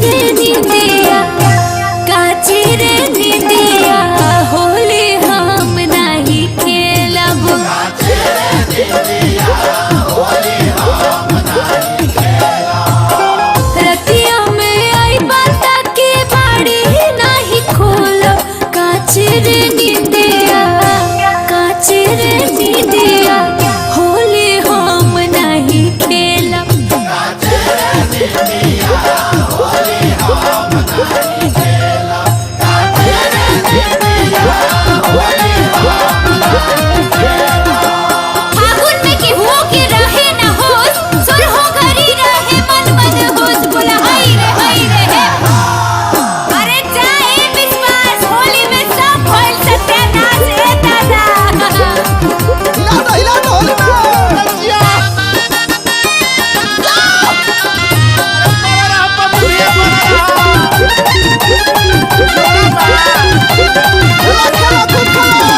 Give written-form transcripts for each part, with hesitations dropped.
रे निंदिया काचे रे निंदिया होली हम नहीं खेलब। रतिया में आई बाता के बाड़ी नहीं खोलब। काचे रे निंदिया काचे रे निंदिया होली हम नहीं खेलब। फागुन में केहुओ के रहे न होश, सुरहो घरी रहे मन मदहोश। बोला हाय रे हे। अरे जाए विश्वास होली में सब भइल सत्यानाश रे दादा। हिला दो होली में रजिया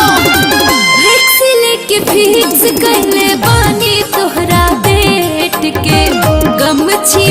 रिक्स लेके फिक्स कइले बानी तोहरा डेट के। गमछी